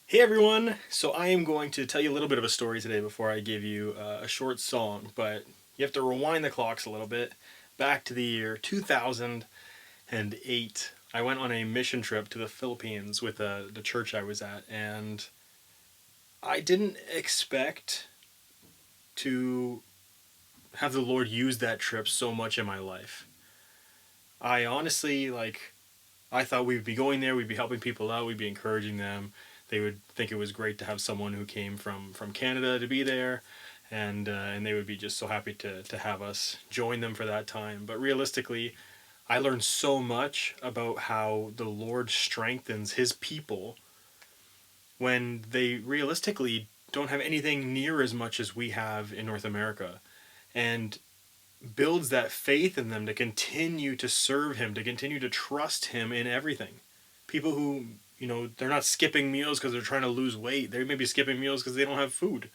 Hey everyone! So I am going to tell you a little bit of a story today before I give you a short song, but you have to rewind the clocks a little bit. Back to the year 2008, I went on a mission trip to the Philippines with the church I was at, and I didn't expect to have the Lord use that trip so much in my life. I honestly, I thought we'd be going there, we'd be helping people out, we'd be encouraging them. They would think it was great to have someone who came from Canada to be there, and they would be just so happy to have us join them for that time. But realistically, I learned so much about how the Lord strengthens His people when they realistically don't have anything near as much as we have in North America, and builds that faith in them to continue to serve Him, to continue to trust Him in everything. People who, they're not skipping meals because they're trying to lose weight. They may be skipping meals because they don't have food,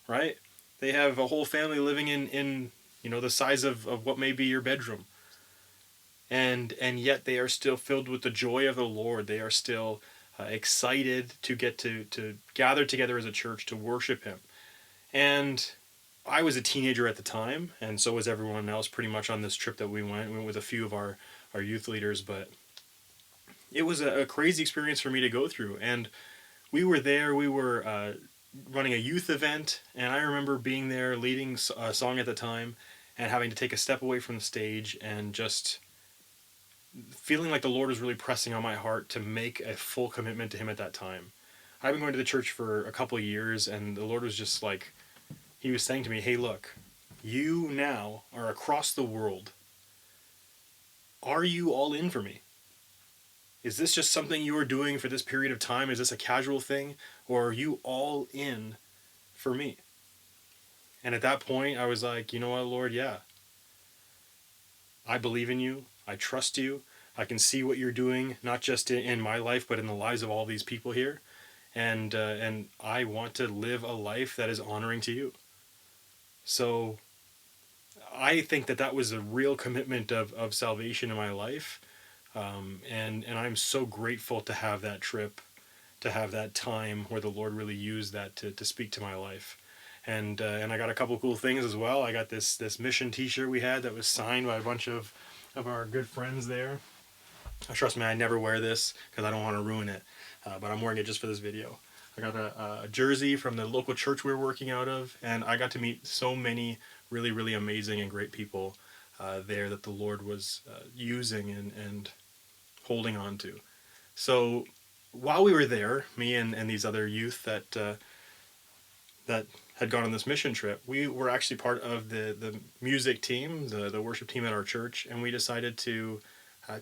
right? They have a whole family living in the size of what may be your bedroom. And yet they are still filled with the joy of the Lord. They are still excited to get to gather together as a church to worship Him. And I was a teenager at the time, and so was everyone else pretty much on this trip that we went. We went with a few of our youth leaders, but it was a crazy experience for me to go through. And we were there, we were running a youth event, and I remember being there leading a song at the time and having to take a step away from the stage and just feeling like the Lord was really pressing on my heart to make a full commitment to Him at that time. I've been going to the church for a couple of years, and the Lord was just like, He was saying to me, hey, look, you now are across the world. Are you all in for me? Is this just something you are doing for this period of time? Is this a casual thing? Or are you all in for me? And at that point, I was like, you know what, Lord, yeah. I believe in you. I trust you. I can see what you're doing, not just in my life, but in the lives of all these people here. And I want to live a life that is honoring to you. So I think that was a real commitment of salvation in my life. And I'm so grateful to have that trip, to have that time where the Lord really used that to speak to my life. And I got a couple cool things as well. I got this mission t-shirt we had that was signed by a bunch of our good friends there. Trust me, I never wear this because I don't want to ruin it, but I'm wearing it just for this video. I got a jersey from the local church we were working out of, and I got to meet so many really, really amazing and great people there that the Lord was using and holding on to. So while we were there, me and these other youth that had gone on this mission trip, we were actually part of the music team, the worship team at our church, and we decided to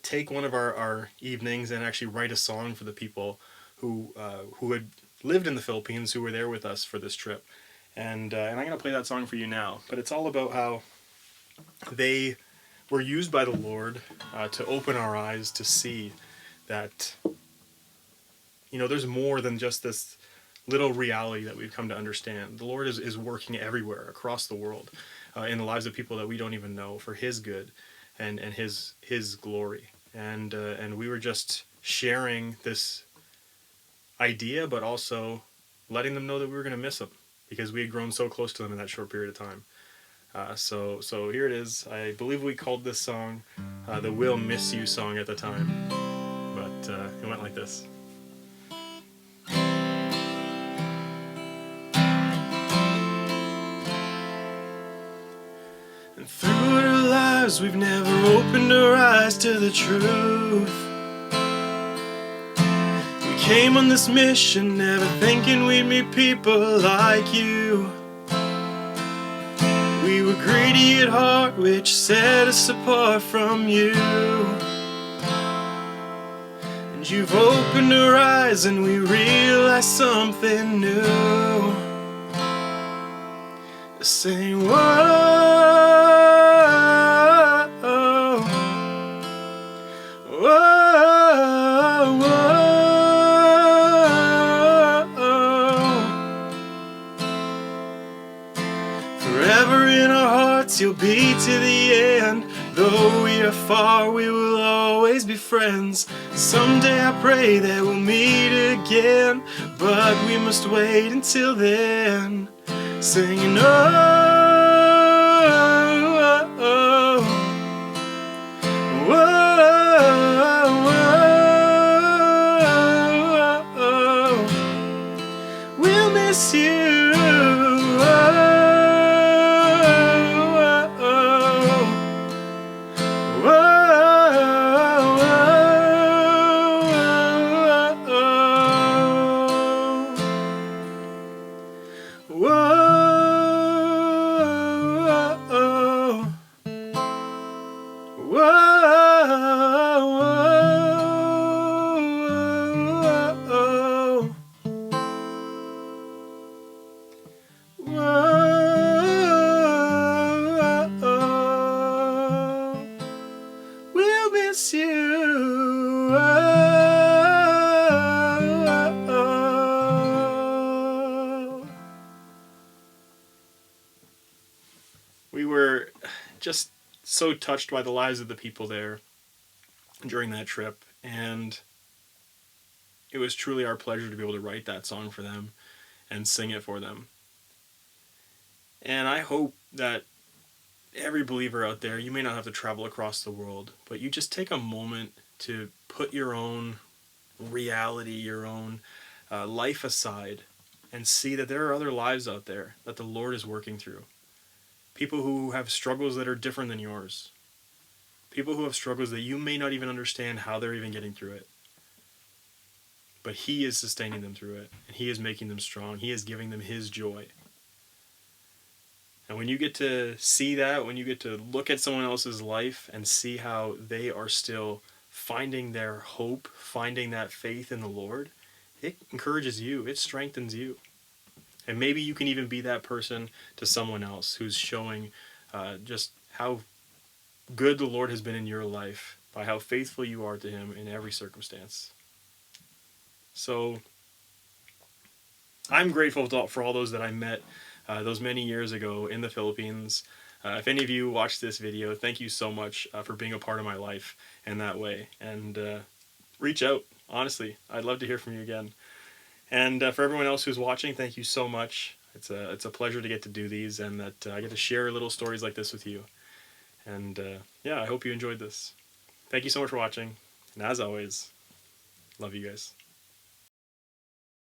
take one of our evenings and actually write a song for the people who had lived in the Philippines, who were there with us for this trip. And I'm going to play that song for you now. But it's all about how they were used by the Lord to open our eyes to see that, there's more than just this little reality that we've come to understand. The Lord is working everywhere across the world in the lives of people that we don't even know for His good and His glory. And we were just sharing this idea, but also letting them know that we were going to miss them because we had grown so close to them in that short period of time. So here it is. I believe we called this song the We'll Miss You song at the time, but it went like this. And through our lives we've never opened our eyes to the truth. We came on this mission never thinking we'd meet people like you. We were greedy at heart, which set us apart from you. And you've opened our eyes and we realized something new. Saying, whoa, whoa, whoa. Forever in our hearts you'll be to the end, though we are far far, we will always be friends. Someday I pray that we'll meet again, but we must wait until then, singing oh, oh, oh, oh, oh, we'll miss you. We'll miss you. We were just so touched by the lives of the people there during that trip, and it was truly our pleasure to be able to write that song for them and sing it for them. And I hope that every believer out there, you may not have to travel across the world, but you just take a moment to put your own reality, your own life aside, and see that there are other lives out there that the Lord is working through. People who have struggles that are different than yours. People who have struggles that you may not even understand how they're even getting through it. But He is sustaining them through it, and He is making them strong. He is giving them His joy. And when you get to see that, when you get to look at someone else's life and see how they are still finding their hope, finding that faith in the Lord, it encourages you, it strengthens you. And maybe you can even be that person to someone else who's showing just how good the Lord has been in your life by how faithful you are to Him in every circumstance. So I'm grateful for all those that I met those many years ago in the Philippines. If any of you watched this video, thank you so much for being a part of my life in that way. And reach out, honestly. I'd love to hear from you again. And for everyone else who's watching, thank you so much. It's a pleasure to get to do these, and that I get to share little stories like this with you. And yeah, I hope you enjoyed this. Thank you so much for watching. And as always, love you guys.